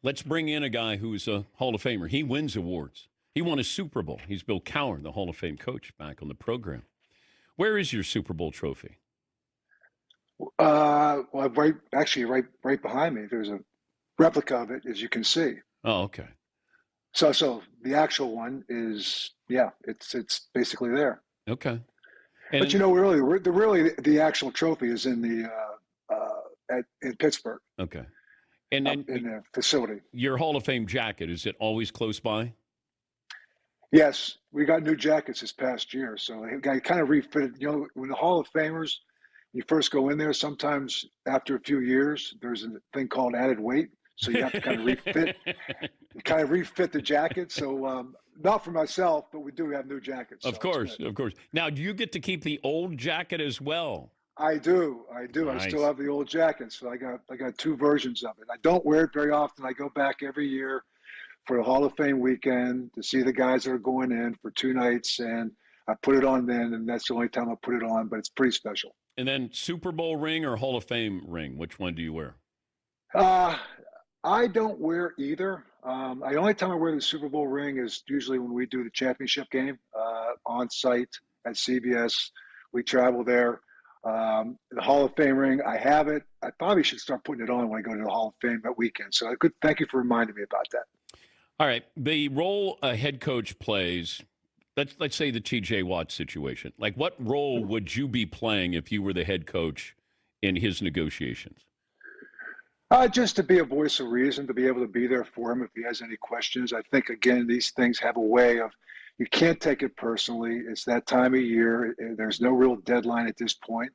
Let's bring in a guy who's a Hall of Famer. He wins awards. He won a Super Bowl. He's Bill Cowher, the Hall of Fame coach, back on the program. Where is your Super Bowl trophy? Well, right behind me. There's a replica of it, as you can see. Oh, okay. So the actual one is, it's basically there. Okay. But really, the actual trophy is in the in Pittsburgh. Okay. And then in the facility. Your Hall of Fame jacket, is it always close by? Yes, we got new jackets this past year, so I kind of refitted. When the Hall of Famers, you first go in there, sometimes after a few years, there's a thing called added weight, so you have to kind of refit the jacket. So not for myself, but we do have new jackets. Of course. Now, do you get to keep the old jacket as well? I do. Nice. I still have the old jacket, so I got two versions of it. I don't wear it very often. I go back every year for the Hall of Fame weekend to see the guys that are going in for 2 nights, and I put it on then, and that's the only time I put it on, but it's pretty special. And then Super Bowl ring or Hall of Fame ring, which one do you wear? I don't wear either. The only time I wear the Super Bowl ring is usually when we do the championship game on site at CBS. We travel there. The Hall of Fame ring, I have it. I probably should start putting it on when I go to the Hall of Fame that weekend. So thank you for reminding me about that. All right. The role a head coach plays, let's say the TJ Watt situation. Like, what role would you be playing if you were the head coach in his negotiations? Just to be a voice of reason, to be able to be there for him if he has any questions. I think, again, these things have a way of, you can't take it personally. It's that time of year. There's no real deadline at this point.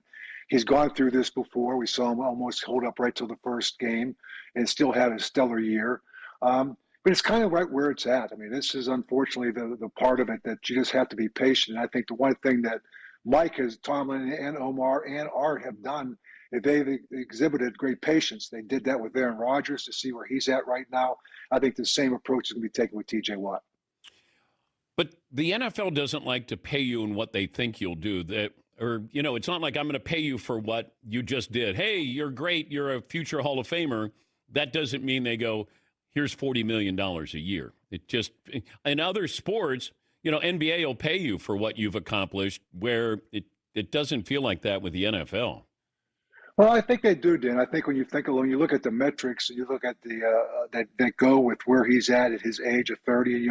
He's gone through this before. We saw him almost hold up right till the first game and still have a stellar year. But it's kind of right where it's at. I mean, this is unfortunately the part of it that you just have to be patient. And I think the one thing that Mike Tomlin and Omar and Art have done, they've exhibited great patience. They did that with Aaron Rodgers to see where he's at right now. I think the same approach is going to be taken with TJ Watt. But the NFL doesn't like to pay you in what they think you'll do. It's not like I'm going to pay you for what you just did. Hey, you're great. You're a future Hall of Famer. That doesn't mean they go, here's $40 million a year. It just, in other sports, NBA will pay you for what you've accomplished, where it doesn't feel like that with the NFL. Well, I think they do, Dan. I think when you look at the metrics, you look at the that go with where he's at his age of 30,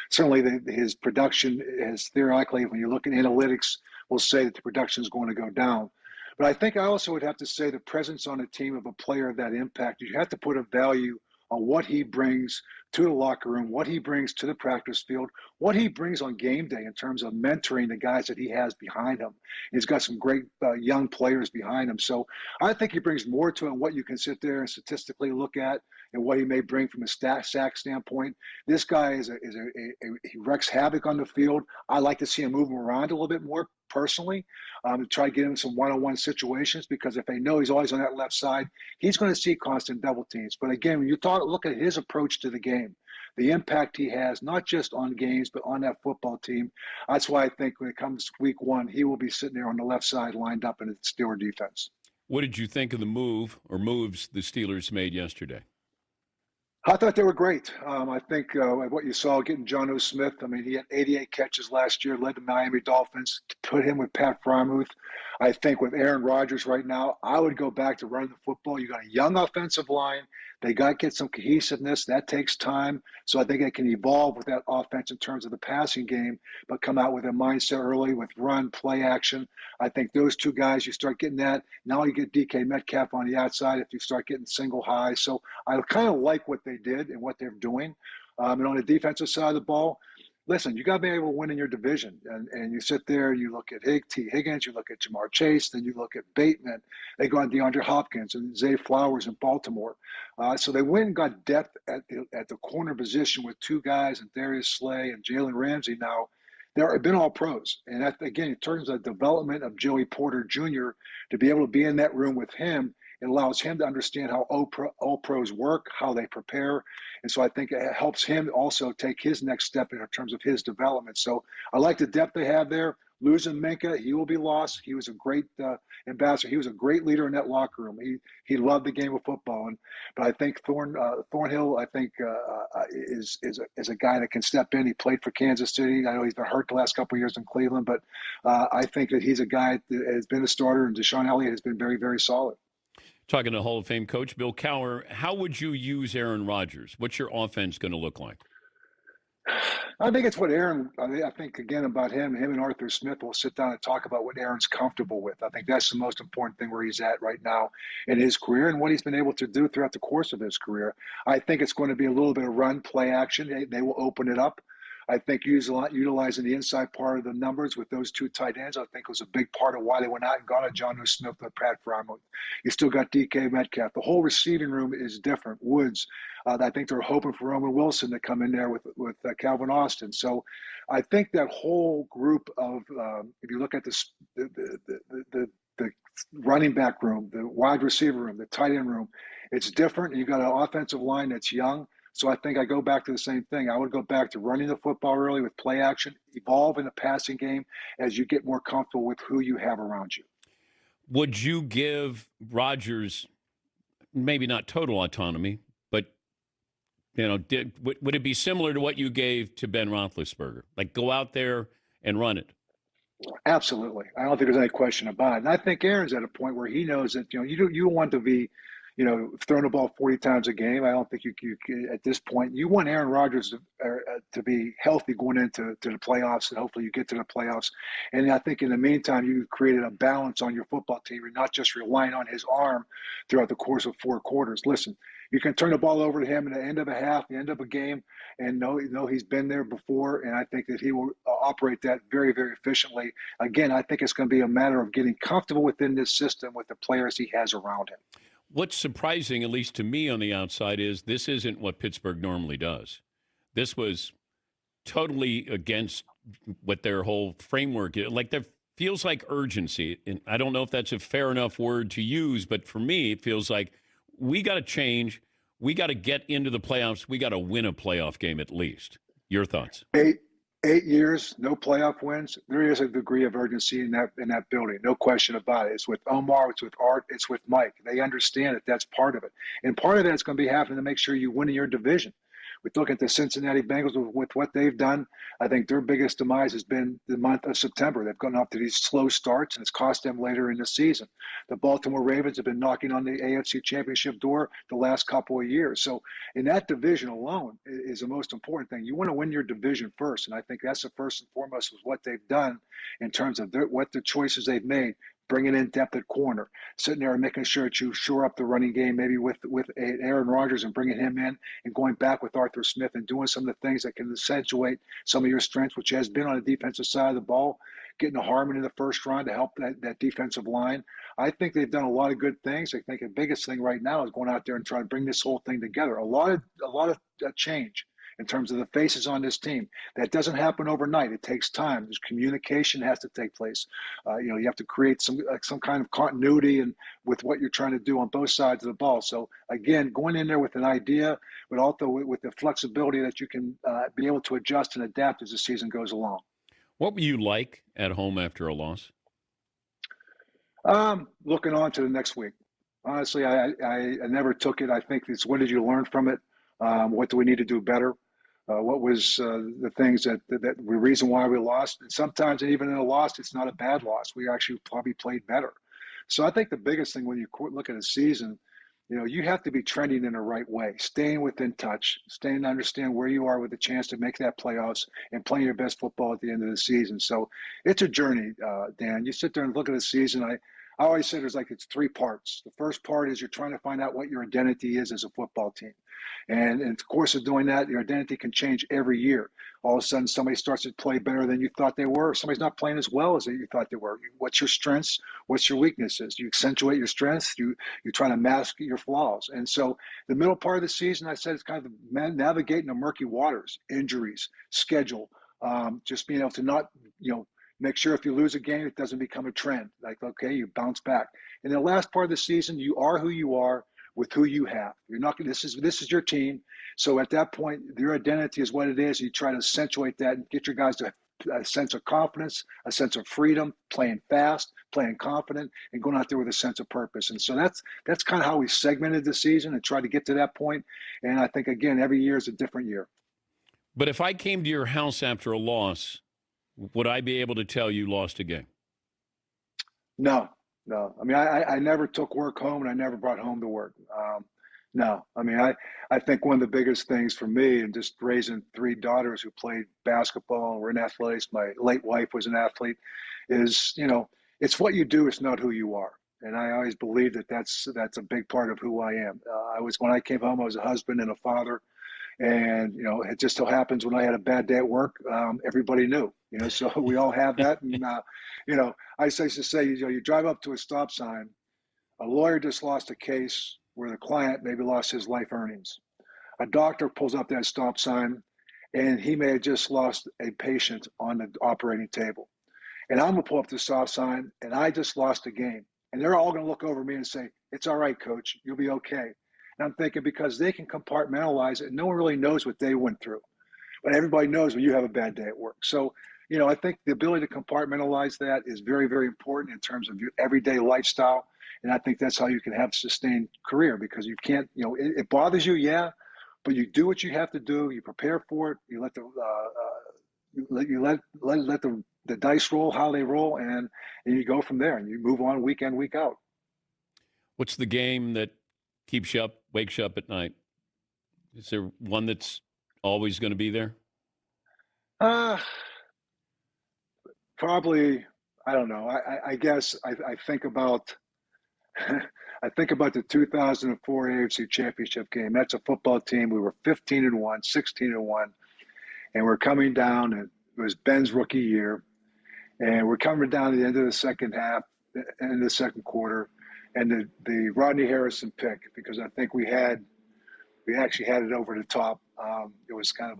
certainly his production is theoretically, when you look at analytics, will say that the production is going to go down. But I think I also would have to say the presence on a team of a player of that impact, you have to put a value on what he brings to the locker room, what he brings to the practice field, what he brings on game day in terms of mentoring the guys that he has behind him. He's got some great young players behind him. So I think he brings more to it than what you can sit there and statistically look at and what he may bring from a sack standpoint. This guy he wreaks havoc on the field. I like to see him moving around a little bit more personally, to try to get him some one-on-one situations, because if they know he's always on that left side, he's going to see constant double teams. But again, when you look at his approach to the game, the impact he has, not just on games, but on that football team, that's why I think when it comes week 1, he will be sitting there on the left side lined up in the Steeler defense. What did you think of the moves the Steelers made yesterday? I thought they were great. I think what you saw getting Jonnu Smith, he had 88 catches last year, led the Miami Dolphins, to put him with Pat Freiermuth. I think with Aaron Rodgers right now, I would go back to running the football. You got a young offensive line. They got to get some cohesiveness. That takes time. So I think they can evolve with that offense in terms of the passing game, but come out with a mindset early with run, play action. I think those two guys, you start getting that. Now you get DK Metcalf on the outside if you start getting single high. So I kind of like what they did and what they're doing. And on the defensive side of the ball, listen, you got to be able to win in your division. And you sit there, you look at T. Higgins, you look at Jamar Chase, then you look at Bateman. They go on DeAndre Hopkins and Zay Flowers in Baltimore. So they went and got depth at the corner position with 2 guys, and Darius Slay and Jalen Ramsey now. They've been all pros. And that, again, in terms of development of Joey Porter Jr., to be able to be in that room with him, it allows him to understand how all pros work, how they prepare. And so I think it helps him also take his next step in terms of his development. So I like the depth they have there. losing Minka, he will be lost. He was a great ambassador. He was a great leader in that locker room. He loved the game of football. But I think Thornhill, I think, is a guy that can step in. He played for Kansas City. I know he's been hurt the last couple of years in Cleveland, but I think that he's a guy that has been a starter, and Deshaun Elliott has been very, very solid. Talking to Hall of Fame coach Bill Cowher, how would you use Aaron Rodgers? What's your offense going to look like? I think it's what I think, again, about him and Arthur Smith will sit down and talk about what Aaron's comfortable with. I think that's the most important thing where he's at right now in his career and what he's been able to do throughout the course of his career. I think it's going to be a little bit of run play action. They will open it up. I think utilizing the inside part of the numbers with those two tight ends, I think was a big part of why they went out and got a Jonnu Smith with Pat Frymouth. You still got DK Metcalf. The whole receiving room is different. Woods. I think they're hoping for Roman Wilson to come in there with Calvin Austin. So I think that whole group of, if you look at the running back room, the wide receiver room, the tight end room, it's different. You got an offensive line that's young. So I think I go back to the same thing. I would go back to running the football early with play action, evolve in the passing game as you get more comfortable with who you have around you. Would you give Rodgers maybe not total autonomy, but would it be similar to what you gave to Ben Roethlisberger? Like go out there and run it? Absolutely. I don't think there's any question about it. And I think Aaron's at a point where he knows that you don't want to be throwing the ball 40 times a game. I don't think you at this point. You want Aaron Rodgers to be healthy going into the playoffs, and hopefully you get to the playoffs. And I think in the meantime, you created a balance on your football team. You're not just relying on his arm throughout the course of 4 quarters. Listen, you can turn the ball over to him at the end of a half, the end of a game, and know he's been there before. And I think that he will operate that very, very efficiently. Again, I think it's going to be a matter of getting comfortable within this system with the players he has around him. What's surprising, at least to me on the outside, is this isn't what Pittsburgh normally does. This was totally against what their whole framework is. Like there feels like urgency. And I don't know if that's a fair enough word to use, but for me, it feels like we got to change. We got to get into the playoffs. We got to win a playoff game at least. Your thoughts? 8 years, no playoff wins. There is a degree of urgency in that building, no question about it. It's with Omar, it's with Art, it's with Mike. They understand that that's part of it, and part of that's going to be happening to make sure you win in your division. We look at the Cincinnati Bengals with what they've done. I think their biggest demise has been the month of September. They've gone off to these slow starts, and it's cost them later in the season. The Baltimore Ravens have been knocking on the AFC Championship door the last couple of years. So in that division alone is the most important thing. You want to win your division first, and I think that's the first and foremost with what they've done in terms of what the choices they've made. Bringing in depth at corner, sitting there and making sure that you shore up the running game, maybe with Aaron Rodgers and bringing him in and going back with Arthur Smith and doing some of the things that can accentuate some of your strengths, which has been on the defensive side of the ball, getting a Harmon in the first round to help that defensive line. I think they've done a lot of good things. I think the biggest thing right now is going out there and trying to bring this whole thing together. A lot of change in terms of the faces on this team. That doesn't happen overnight. It takes time. There's communication has to take place. You have to create some kind of continuity and with what you're trying to do on both sides of the ball. So again, going in there with an idea, but also with the flexibility that you can be able to adjust and adapt as the season goes along. What were you like at home after a loss? Looking on to the next week. Honestly, I never took it. I think it's what did you learn from it? What do we need to do better? What was the things that the reason why we lost? And sometimes even in a loss, it's not a bad loss. We actually probably played better. So I think the biggest thing when you look at a season, you have to be trending in the right way, staying within touch, staying to understand where you are with the chance to make that playoffs and playing your best football at the end of the season. So it's a journey, Dan. You sit there and look at the season. I always say it's 3 parts. The first part is you're trying to find out what your identity is as a football team. And in the course of doing that, your identity can change every year. All of a sudden, somebody starts to play better than you thought they were. Somebody's not playing as well as you thought they were. What's your strengths? What's your weaknesses? You accentuate your strengths. You try to mask your flaws. And so the middle part of the season, I said, it's kind of navigating the murky waters, injuries, schedule, just being able to not, make sure if you lose a game, it doesn't become a trend. Okay, you bounce back. And the last part of the season, you are who you are with who you have. You're not. This is your team. So at that point, your identity is what it is. You try to accentuate that and get your guys to a sense of confidence, a sense of freedom, playing fast, playing confident, and going out there with a sense of purpose. And so that's kind of how we segmented the season and tried to get to that point. And I think, again, every year is a different year. But if I came to your house after a loss, would I be able to tell you lost a game? No. I mean, I never took work home, and I never brought home to work. No. I mean, I think one of the biggest things for me, and just raising 3 daughters who played basketball and were in athletics, my late wife was an athlete, is, it's what you do, it's not who you are. And I always believe that's a big part of who I am. When I came home, I was a husband and a father. And, it just so happens when I had a bad day at work, everybody knew, so we all have that. And, I used to say, you drive up to a stop sign, a lawyer just lost a case where the client maybe lost his life earnings. A doctor pulls up that stop sign, and he may have just lost a patient on the operating table. And I'm going to pull up the stop sign, and I just lost a game. And they're all going to look over me and say, it's all right, coach, you'll be okay. And I'm thinking, because they can compartmentalize it, no one really knows what they went through. But everybody knows when you have a bad day at work. So, I think the ability to compartmentalize that is very, very important in terms of your everyday lifestyle. And I think that's how you can have a sustained career, because you can't, it bothers you, yeah, but you do what you have to do. You prepare for it. You let the dice roll how they roll, and you go from there, and you move on week in, week out. What's the game that keeps you up, wakes you up at night? Is there one that's always going to be there? Probably, I don't know. I guess I think about I think about the 2004 AFC Championship game. That's a football team. We were 15-1, 16-1, and we're coming down. And it was Ben's rookie year, and we're coming down to the end of the second half, end of the second quarter, and the Rodney Harrison pick, because I think we actually had it over the top. It was kind of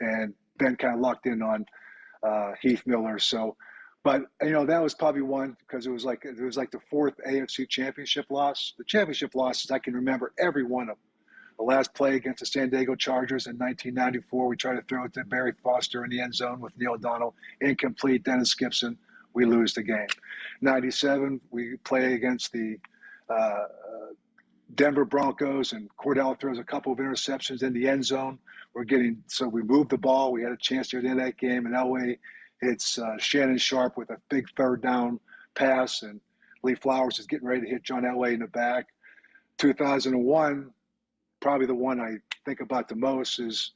and Ben kind of locked in on Heath Miller. So, but that was probably one, because it was like the 4th AFC Championship loss. The championship losses, I can remember every one of them. The last play against the San Diego Chargers in 1994, we tried to throw it to Barry Foster in the end zone with Neil O'Donnell, incomplete. Dennis Gibson, we lose the game. 97, we play against the Denver Broncos, and Cordell throws a couple of interceptions in the end zone. So we moved the ball. We had a chance to end that game, and that way it's Shannon Sharp with a big 3rd down pass, and Lee Flowers is getting ready to hit John Elway in the back. 2001, probably the one I think about the most, is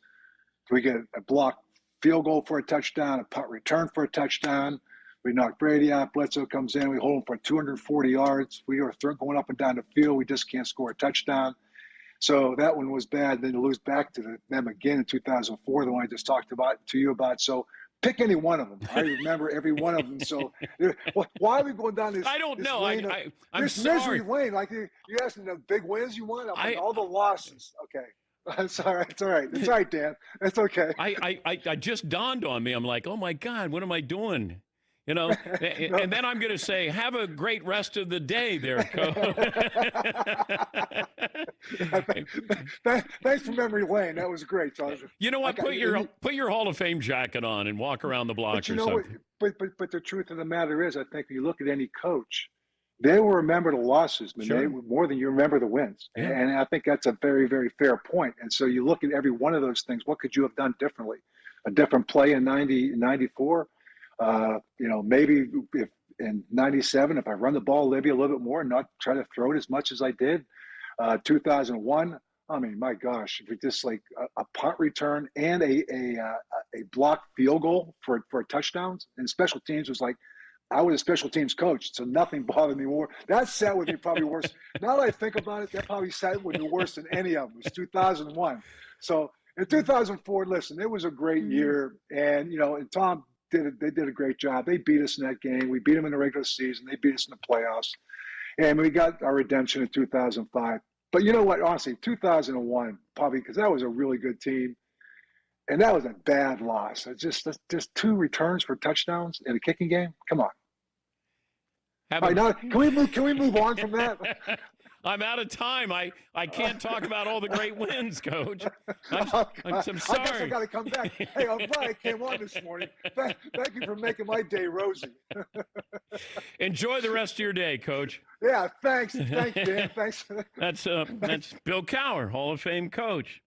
we get a blocked field goal for a touchdown, a punt return for a touchdown. We knock Brady out. Bledsoe comes in. We hold him for 240 yards. We are going up and down the field. We just can't score a touchdown. So that one was bad. Then to lose back to them again in 2004, the one I just talked to you about. So pick any one of them. I remember every one of them. So why are we going down this? I don't know. I'm this sorry. Misery lane. Like you asking the big wins you want. All the losses. Okay. It's all right. It's all right. It's all right, Dan. It's okay. I just dawned on me. I'm like, oh my God, what am I doing? And then I'm going to say, have a great rest of the day there, Coach. Thanks for memory lane. That was great. So you know what? Put your Hall of Fame jacket on and walk around the block or something. But the truth of the matter is, I think when you look at any coach, they will remember the losses, more than you remember the wins. Yeah. And I think that's a very, very fair point. And so you look at every one of those things. What could you have done differently? A different play in 94? Maybe if in 97, if I run the ball maybe a little bit more and not try to throw it as much as I did. 2001, I mean, my gosh, if we just like a punt return and a blocked field goal for touchdowns, and special teams was like, I was a special teams coach, so nothing bothered me more. That set would be probably worse. Now that I think about it, that probably set would be worse than any of them. It was 2001. So in 2004, listen, it was a great year, and and Tom. They did a great job. They beat us in that game. We beat them in the regular season. They beat us in the playoffs. And we got our redemption in 2005. But you know what? Honestly, 2001, probably because that was a really good team. And that was a bad loss. It's just 2 returns for touchdowns in a kicking game. Come on. All right, now, can we move on from that? I'm out of time. I can't talk about all the great wins, Coach. I'm I guess I sorry. got to come back. Hey, I'm glad I came on this morning. Thank you for making my day rosy. Enjoy the rest of your day, Coach. Yeah, thanks, Dan. Thanks. That's Bill Cowher, Hall of Fame coach.